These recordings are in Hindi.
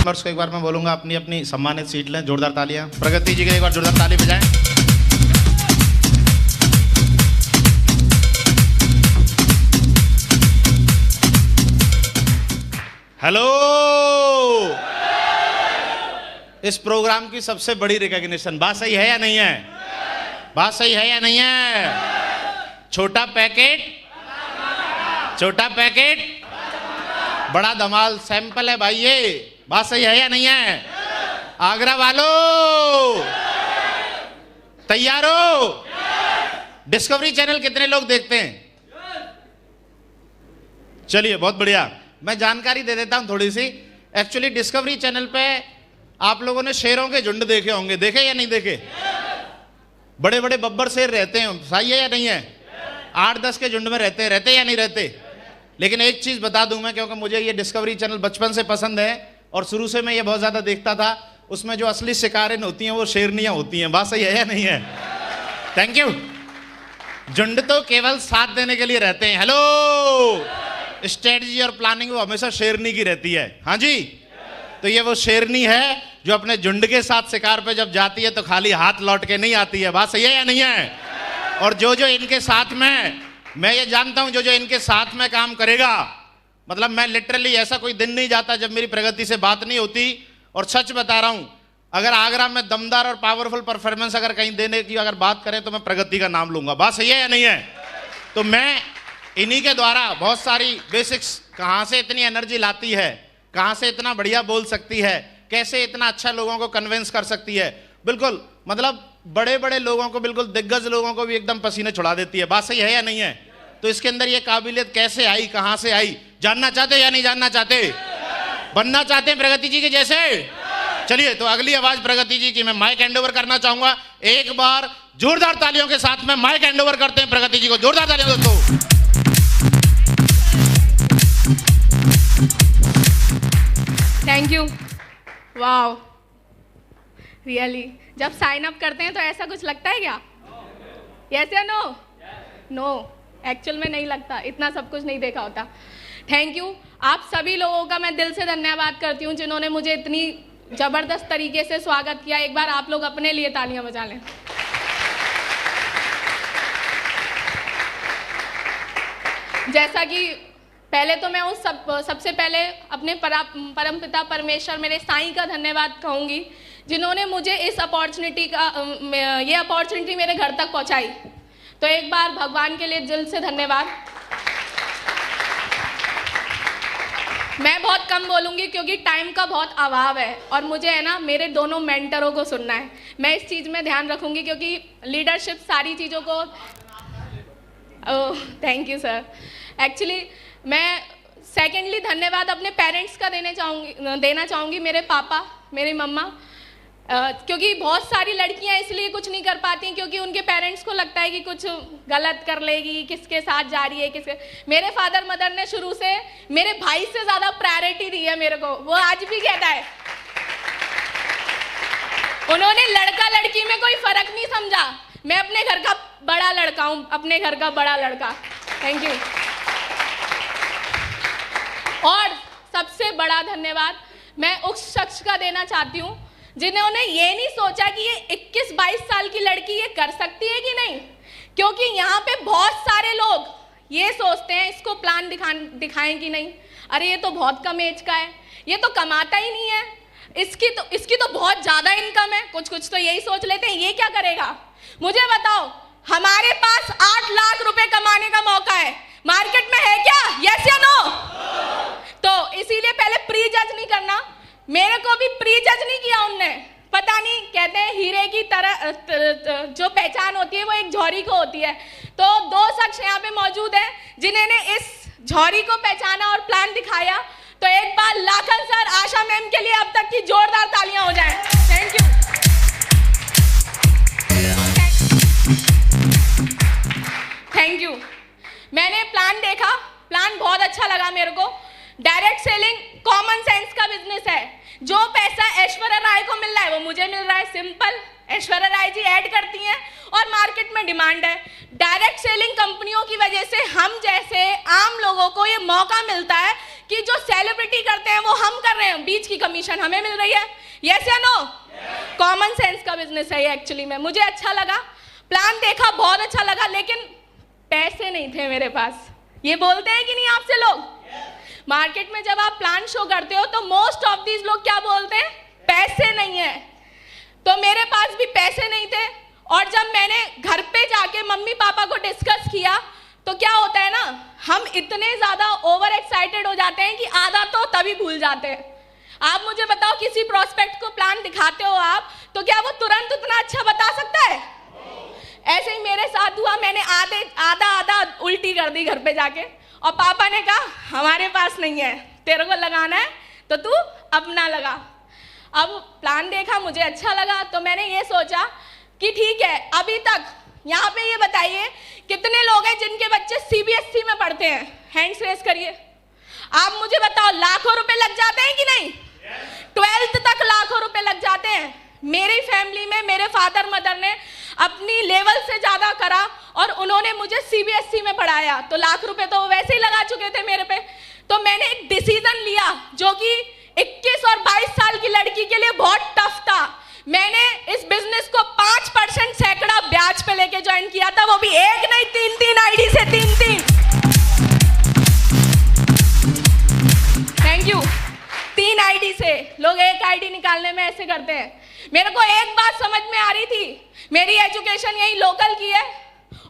मेंबर्स को एक बार मैं बोलूंगा अपनी अपनी सम्मानित सीट लें। जोरदार तालियां प्रगति जी के लिए, एक बार जोरदार ताली बजाएं। हेलो, इस प्रोग्राम की सबसे बड़ी रिकॉग्निशन, बात सही है या नहीं है? बात सही है या नहीं है? छोटा पैकेट, छोटा पैकेट, बड़ा धमाल सैंपल है भाई ये। बात सही है या नहीं है? आगरा वालों तैयार हो? डिस्कवरी चैनल कितने लोग देखते हैं? चलिए बहुत बढ़िया। मैं जानकारी दे देता हूं थोड़ी सी। एक्चुअली डिस्कवरी चैनल पे आप लोगों ने शेरों के झुंड देखे होंगे, देखे या नहीं देखे? बड़े बड़े बब्बर शेर रहते हैं, सही है या नहीं है? 8-10 के झुंड में रहते या नहीं रहते? लेकिन एक चीज बता दूं मैं, क्योंकि मुझे ये डिस्कवरी चैनल बचपन से पसंद है और शुरू से मैं ये बहुत ज्यादा देखता था। उसमें जो असली शिकारिन होती हैं वो शेरनियां होती हैं। बात सही है या नहीं है? Thank you. झुंड तो केवल साथ देने के लिए रहते हैं। हेलो, स्ट्रेटजी और प्लानिंग वो हमेशा शेरनी की रहती है। हाँ जी, तो ये वो शेरनी है जो अपने झुंड के साथ शिकार पे जब जाती है तो खाली हाथ लौट के नहीं आती है। बात सही है या नहीं है? और जो जो इनके साथ में, मैं ये जानता हूं, जो जो इनके साथ में काम करेगा, मतलब मैं लिटरली ऐसा कोई दिन नहीं जाता जब मेरी प्रगति से बात नहीं होती। और सच बता रहा हूं, अगर आगरा में दमदार और पावरफुल परफॉर्मेंस अगर कहीं देने की अगर बात करें तो मैं प्रगति का नाम लूंगा। बात सही है या नहीं है? तो मैं इन्हीं के द्वारा बहुत सारी बेसिक्स, कहां से इतनी एनर्जी लाती है, कहां से इतना बढ़िया बोल सकती है, कैसे इतना अच्छा लोगों को कन्विंस कर सकती है, बिल्कुल मतलब बड़े बड़े लोगों को, बिल्कुल दिग्गज लोगों को भी एकदम पसीने छुड़ा देती है। बात सही है या नहीं है? तो इसके अंदर ये काबिलियत कैसे आई, कहां से आई, जानना चाहते या नहीं जानना चाहते? बनना चाहते हैं प्रगति जी के जैसे? चलिए, तो अगली आवाज प्रगति जी की मैं माइक हैंड ओवर करना चाहूंगा। एक बार जोरदार तालियों के साथ में माइक हैंड ओवर करते हैं प्रगति जी को। जोरदार तालियां दोस्तों। Thank you. वाओ, रियली जब साइन अप करते हैं तो ऐसा कुछ लगता है क्या? यस या नो? नो, एक्चुअल में नहीं लगता, इतना सब कुछ नहीं देखा होता। Thank you. आप सभी लोगों का मैं दिल से धन्यवाद करती हूँ जिन्होंने मुझे इतनी जबरदस्त तरीके से स्वागत किया। एक बार आप लोग अपने लिए तालियां बजा लें। जैसा कि पहले तो मैं उस सबसे पहले अपने परमपिता परमेश्वर मेरे साईं का धन्यवाद कहूँगी, जिन्होंने मुझे इस ये अपॉर्चुनिटी मेरे घर तक पहुँचाई। तो एक बार भगवान के लिए दिल से धन्यवाद। मैं बहुत कम बोलूँगी क्योंकि टाइम का बहुत अभाव है और मुझे है ना मेरे दोनों मेंटरों को सुनना है। मैं इस चीज़ में ध्यान रखूँगी क्योंकि लीडरशिप सारी चीज़ों को। Thank you sir. एक्चुअली मैं सेकेंडली धन्यवाद अपने पेरेंट्स का देना चाहूँगी, मेरे पापा, मेरी मम्मा, क्योंकि बहुत सारी लड़कियां इसलिए कुछ नहीं कर पाती क्योंकि उनके पेरेंट्स को लगता है कि कुछ गलत कर लेगी, किसके साथ जा रही है, किसके। मेरे फादर मदर ने शुरू से मेरे भाई से ज़्यादा प्रायोरिटी दी है मेरे को। वो आज भी कहता है, उन्होंने लड़का लड़की में कोई फर्क नहीं समझा। मैं अपने घर का बड़ा लड़का हूँ, अपने घर का बड़ा लड़का। Thank you. और सबसे बड़ा धन्यवाद मैं उस शख्स का देना चाहती हूँ जिन्होंने ये नहीं सोचा कि ये 21-22 साल की लड़की ये कर सकती है कि नहीं, क्योंकि यहाँ पे बहुत सारे लोग ये सोचते हैं इसको प्लान दिखाएं कि नहीं, अरे ये तो बहुत कम एज का है, ये तो कमाता ही नहीं है, इसकी तो बहुत ज़्यादा इनकम है। कुछ तो यही सोच लेते हैं, ये क्या करेगा। मुझे बताओ, हमारे पास 8 लाख रुपए कमाने का मौका है, मार्केट में है क्या? यस या नो? तो इसीलिए पहले प्री जज नहीं करना। मेरे को भी प्री जज नहीं किया उनने। पता नहीं, कहते हैं हीरे की तरह जो पहचान होती है वो एक झौरी को होती है। तो 2 शख्स यहाँ पे मौजूद हैं जिन्होंने इस झौरी को पहचाना और प्लान दिखाया। तो एक बार लाखन सर, आशा मैम के लिए अब तक की जोरदार तालियां हो जाएं। Thank you. Thank you. मैंने प्लान देखा, प्लान बहुत अच्छा लगा मेरे को। डायरेक्ट सेलिंग कॉमन सेंस का बिजनेस है। जो पैसा ऐश्वर्या राय को मिल रहा है वो मुझे मिल रहा है। सिंपल, ऐश्वर्या राय जी ऐड करती हैं और मार्केट में डिमांड है। डायरेक्ट सेलिंग कंपनियों की वजह से हम जैसे आम लोगों को ये मौका मिलता है कि जो सेलिब्रिटी करते हैं वो हम कर रहे हैं, बीच की कमीशन हमें मिल रही है? यस या नो? कॉमन सेंस का बिजनेस है ये एक्चुअली में। मुझे अच्छा लगा, प्लान देखा, बहुत अच्छा लगा, लेकिन पैसे नहीं थे मेरे पास। ये बोलते हैं कि नहीं आपसे लोग? मार्केट में जब आप प्लान शो करते हो तो मोस्ट ऑफ दीज लोग क्या बोलते हैं? पैसे नहीं है। तो मेरे पास भी पैसे नहीं थे, और जब मैंने घर पे जाके मम्मी पापा को डिस्कस किया तो क्या होता है ना, हम इतने ज्यादा ओवर एक्साइटेड हो जाते हैं कि आधा तो तभी भूल जाते हैं। आप मुझे बताओ, किसी प्रोस्पेक्ट को प्लान दिखाते हो आप, तो क्या वो तुरंत उतना अच्छा बता सकता है? ऐसे ही मेरे साथ हुआ, मैंने आधा उल्टी कर दी घर पे जाके, और पापा ने कहा हमारे पास नहीं है, तेरे को लगाना है तो तू अपना लगा। अब प्लान देखा, मुझे अच्छा लगा, तो मैंने ये सोचा कि ठीक है, अभी तक यहाँ पे ये बताइए कितने लोग हैं जिनके बच्चे सीबीएसई में पढ़ते हैं? हैंड्स रेस करिए। आप मुझे बताओ, लाखों रुपए लग जाते हैं कि नहीं? 12th तक लाखों रुपए लग जाते हैं। मेरी फैमिली में मेरे फादर मदर ने अपनी लेवल से ज्यादा करा और उन्होंने मुझे सीबीएसई में पढ़ाया, तो लाख रुपए तो वैसे ही लगा चुके थे मेरे पे। तो मैंने एक डिसीजन लिया जो कि 21 और 22 साल की लड़की के लिए बहुत टफ था। मैंने इस बिजनेस को 5% सैकड़ा ब्याज पे लेके ज्वाइन किया था, वो भी एक नहीं 3 आईडी से 3। Thank you. 3 आईडी से लोग एक आईडी निकालने में ऐसे करते हैं। मेरे को एक बात समझ में आ रही थी, मेरी एजुकेशन यही लोकल की है,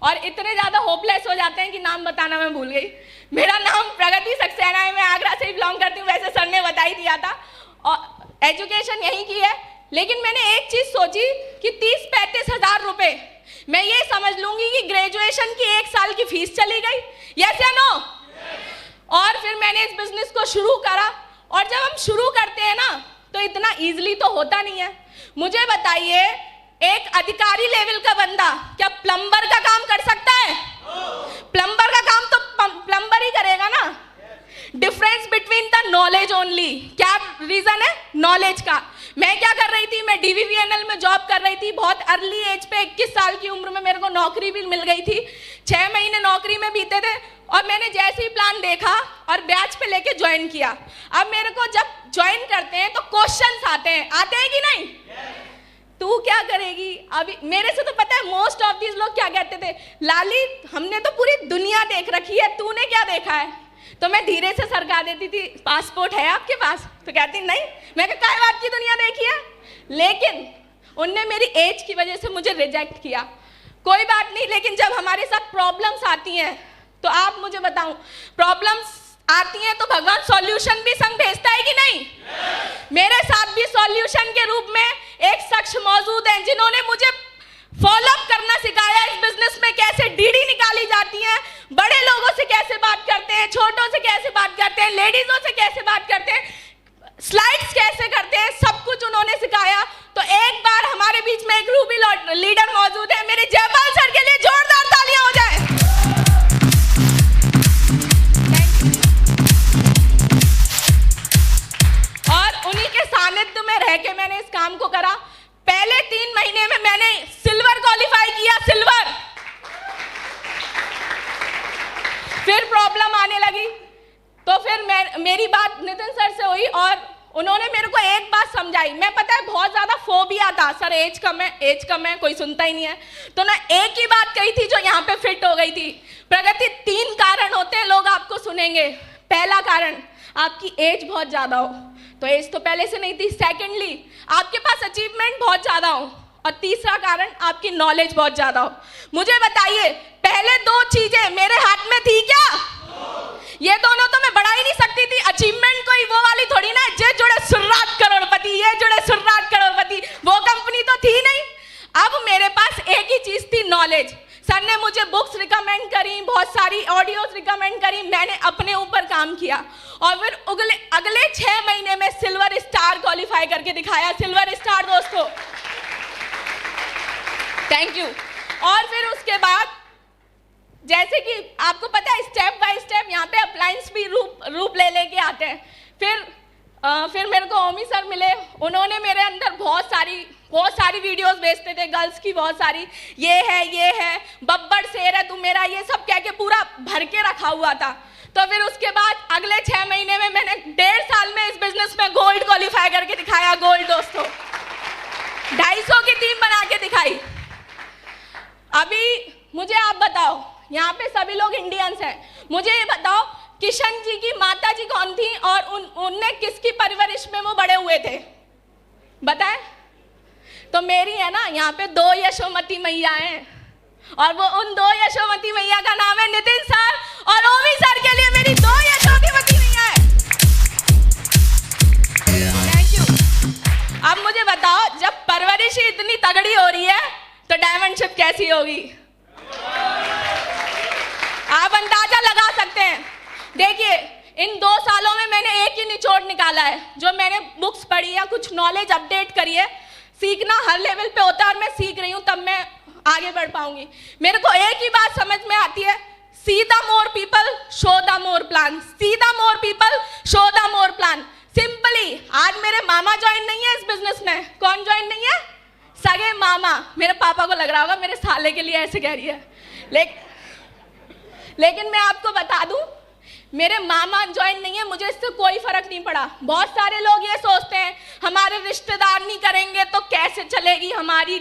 और इतने ज्यादा होपलेस हो जाते हैं कि नाम बताना मैं भूल गई। मेरा नाम प्रगति सक्सेना है, मैं आगरा से ही बिलोंग करती हूँ, वैसे सर ने बता ही दिया था, और एजुकेशन यहीं की है। लेकिन मैंने एक चीज सोची कि 30-35 हजार रुपए मैं ये समझ लूंगी कि ग्रेजुएशन की 1 साल की फीस चली गई। यस या नो? और फिर मैंने इस बिजनेस को शुरू करा, और जब हम शुरू करते हैं ना तो इतना इजीली तो होता नहीं है। मुझे बताइए, एक अधिकारी लेवल का बंदा क्या प्लम्बर का काम कर सकता है? प्लम्बर का काम तो प्लम्बर ही करेगा ना। Difference between the knowledge only. क्या रीजन है? नॉलेज का। मैं क्या कर रही थी, मैं DVVNL में जॉब कर रही थी, बहुत अर्ली एज पे 21 साल की उम्र में मेरे को नौकरी भी मिल गई थी। 6 महीने नौकरी में बीते थे, और मैंने जैसे ही प्लान देखा और ब्याज पे लेके ज्वाइन किया। अब मेरे को जब ज्वाइन करते हैं तो क्वेश्चंस आते हैं कि नहीं? तू क्या करेगी? अभी मेरे से तो पता है मोस्ट ऑफ दीज लोग क्या कहते थे, लाली हमने तो पूरी दुनिया देख रखी है, तूने क्या देखा है? तो मैं धीरे से सरका देती थी, पासपोर्ट है आपके पास? तो कहती नहीं। मैं कहा काय बात की दुनिया देखी है? लेकिन उनने मेरी एज की वजह से मुझे रिजेक्ट किया। कोई बात नहीं, लेकिन जब हमारे साथ प्रॉब्लम्स आती हैं तो आप मुझे बताऊं, प्रॉब्लम्स आती हैं तो भगवान सॉल्यूशन भी संग भेजता है कि नहीं? मेरे साथ भी सॉल्यूशन के रूप में एक शख्स मौजूद है जिन्होंने मुझे फॉलोअप करना सिखाया, इस बिजनेस में कैसे डीडी निकाली जाती है, बड़े लोगों से कैसे बात करते हैं, छोटों से कैसे बात करते हैं, लेडीजों से कैसे बात करते हैं, स्लाइड्स कैसे करते हैं, सब कुछ उन्होंने सिखाया। तो एक बार हमारे बीच में एक रूबी लीडर मौजूद है, मेरे जयपाल सर के लिए जोरदार तालियां हो जाए। और उन्हीं के सानिध्य में रह के मैंने इस काम को करा। पहले 3 महीने में मैंने सिल्वर क्वालिफाई किया, सिल्वर। फिर प्रॉब्लम आने लगी, तो फिर मेरी बात नितिन सर से हुई और उन्होंने मेरे को एक बात समझाई। मैं पता है बहुत ज्यादा फोबिया था, सर एज कम है, कोई सुनता ही नहीं है। तो ना एक ही बात कही थी जो यहाँ पे फिट हो गई थी, प्रगति 3 कारण होते हैं, लोग आपको सुनेंगे। पहला कारण, आपकी एज बहुत ज्यादा हो, तो एज तो पहले से नहीं थी। सेकेंडली, आपके पास अचीवमेंट बहुत ज्यादा हो, और तीसरा कारण, आपकी नॉलेज बहुत ज्यादा हो। मुझे बताइए, पहले 2 चीजें मेरे हाथ में थी क्या? ये दोनों तो मैं बढ़ा ही नहीं सकती थी। अचीवमेंट कोई वो वाली थोड़ी ना, जे जुड़े सुर्रात करोड़पति, ये जुड़े सुर्रात करोड़पति, वो कंपनी तो थी नहीं। अब मेरे पास एक ही चीज थी, नॉलेज। सर ने मुझे बुक्स रिकमेंड करी, बहुत सारी ऑडियोज रिकमेंड करी, मैंने अपने ऊपर काम किया, और फिर अगले 6 महीने में सिल्वर स्टार क्वालिफाई करके दिखाया। सिल्वर स्टार दोस्तों, थैंक यू। और फिर उसके बाद जैसे कि आपको पता है, स्टेप बाय स्टेप यहाँ पे अप्लायंस भी रूप ले लेके आते हैं। फिर मेरे को ओमी सर मिले, उन्होंने मेरे अंदर बहुत सारी वीडियोस भेजते थे, गर्ल्स की बहुत सारी, ये है बब्बर शेर है तू मेरा, ये सब कह के पूरा भर के रखा हुआ था। तो फिर उसके बाद अगले 6 महीने में मैंने 1.5 साल में इस बिजनेस में गोल्ड क्वालिफाई करके दिखाया। गोल्ड दोस्तों 250 की टीम बना के दिखाई। अभी मुझे आप बताओ, यहाँ पे सभी लोग इंडियंस हैं, मुझे ये बताओ किशन जी की माता जी कौन थी और उनने किसकी परवरिश में वो बड़े हुए थे, बताएं? तो मेरी है ना यहाँ पे 2 यशोमती मैया हैं, और वो उन 2 यशोमती मैया का नाम है नितिन सर और ओमी सर। के लिए मेरी 2 यशोमती मैया है। Thank you. अब मुझे बताओ, जब परवरिश ही इतनी तगड़ी हो रही है तो डायमंडशिप कैसी होगी? आप अंदाजा लगा सकते हैं। देखिए, इन 2 सालों में मैंने एक ही निचोड़ निकाला है, जो मैंने बुक्स पढ़ी या कुछ नॉलेज अपडेट करी है। सीखना हर लेवल पे होता है और मैं सीख रही हूँ, तब मैं आगे बढ़ पाऊंगी। मेरे को एक ही बात समझ में आती है, see the more people show the more plan, see the more people show the more plan. Simply, आज मेरे मामा ज्वाइन नहीं है इस बिजनेस में। कौन ज्वाइन नहीं है? सगे मामा। मेरे पापा को लग रहा होगा मेरे साले के लिए ऐसे कह रही है, लेकिन मैं आपको बता दूं, मेरे मामा ज्वाइन नहीं है, मुझे इससे कोई फर्क नहीं पड़ा। बहुत सारे लोग ये सोचते हैं हमारे रिश्तेदार नहीं करेंगे तो कैसे चलेगी हमारी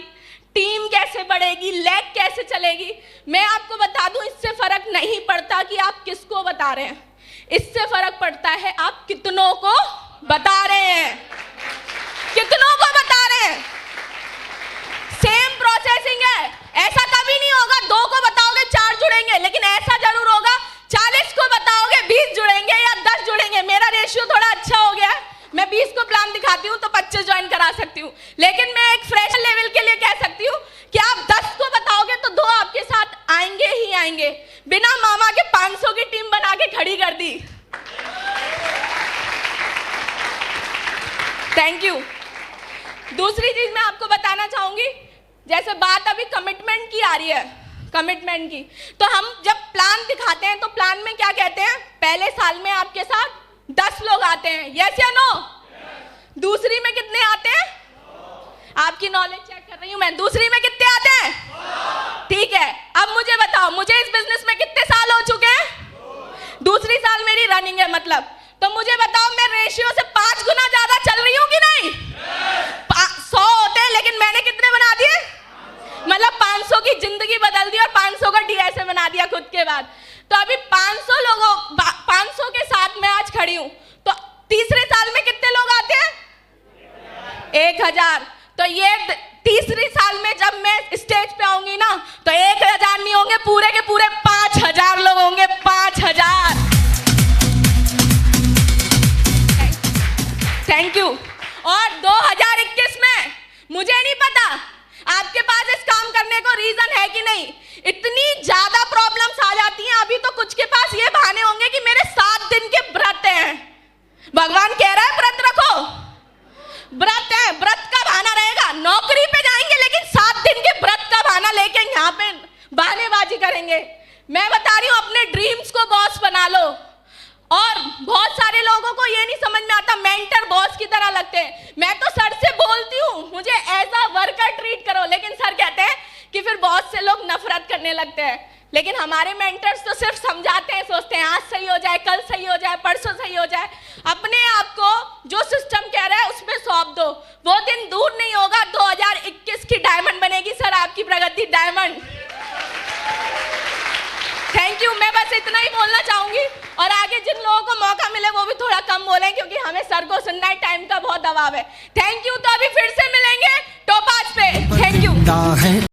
टीम, कैसे बढ़ेगी, लेग कैसे चलेगी। मैं आपको बता दूं, इससे फर्क नहीं पड़ता कि आप किसको बता रहे हैं, इससे फर्क पड़ता है आप कितनों को बता रहे हैं, कितनों को बता रहे हैं। सेम प्रोसेसिंग है। ऐसा कभी नहीं होगा 2 को बताओगे 4 जुड़ेंगे, लेकिन ऐसा जरूर होगा 40 को बताओगे 20 जुड़ेंगे या 10 जुड़ेंगे। मेरा रेशियो थोड़ा अच्छा हो गया है, मैं 20 को प्लान दिखाती हूँ तो 25 ज्वाइन करा सकती हूँ, लेकिन मैं एक फ्रेश लेवल के लिए कह सकती हूँ कि आप 10 को बताओगे तो 2 आपके साथ आएंगे ही आएंगे। बिना मामा के 500 की टीम बना के खड़ी कर दी। Thank you. दूसरी चीज मैं आपको बताना चाहूंगी, जैसे बात अभी कमिटमेंट की आ रही है, कमिटमेंट की, तो हम जब प्लान दिखाते हैं तो प्लान में क्या कहते हैं? पहले साल में आपके साथ 10 लोग आते हैं, यस या नो? दूसरी में कितने आते हैं? आपकी नॉलेज चेक कर रही हूं मैं। दूसरी में कितने आते हैं? ठीक है। अब मुझे बताओ, मुझे इस बिजनेस में कितने साल हो चुके हैं? दूसरी साल मेरी रनिंग है, मतलब तो मुझे बताओ मैं रेशियो से 5 गुना ज्यादा चल रही हूँ कि नहीं? 100 होते हैं, लेकिन मैंने कितने बना दिए? मतलब 500 की जिंदगी बदल दी और 500 का डीएसए बना दिया खुद के बाद। तो अभी 500 के साथ मैं आज खड़ी हूं, तो तीसरे साल में कितने लोग आते हैं? 1000। तो ये तीसरी साल में जब मैं स्टेज पे आऊंगी ना, तो 1000 नहीं होंगे, पूरे के पूरे 5000 लोग होंगे। 5000। Thank you. और 2021 में मुझे नहीं पता आपके पास इस काम करने को रीजन है कि नहीं। इतनी ज्यादा प्रॉब्लम्स आ जाती हैं, अभी तो कुछ के पास ये बहाने होंगे कि मेरे 7 दिन के व्रत हैं। भगवान कह रहा है व्रत रखो, व्रत है, व्रत का बहाना रहेगा। नौकरी पे जाएंगे लेकिन 7 दिन के व्रत का बहाना लेके यहाँ पे बहानेबाजी करेंगे। मैं बता रही हूँ, अपने ड्रीम्स को बॉस बना लो। और बहुत सारे लोगों को ये नहीं समझ में आता, मेंटर बॉस की तरह लगते हैं। मैं तो सर से बोलती हूँ मुझे एज अ वर्कर ट्रीट करो, लेकिन सर कहते हैं कि फिर बॉस से लोग नफरत करने लगते हैं। लेकिन हमारे मेंटर्स तो सिर्फ समझाते हैं, सोचते हैं आज सही हो जाए, कल सही हो जाए, परसों सही हो जाए। अपने आप को जो सिस्टम कह रहा है उसमें सौंप दो, वो दिन दूर नहीं होगा 2021 की डायमंड बनेगी सर आपकी प्रगति डायमंड। Thank you. मैं बस इतना ही बोलना चाहूंगी, और आगे जिन लोगों को मौका मिले वो भी थोड़ा कम बोलें, क्योंकि हमें सर को सुनना है, टाइम का बहुत दबाव है। Thank you. तो अभी फिर से मिलेंगे टोपाज पे। Thank you.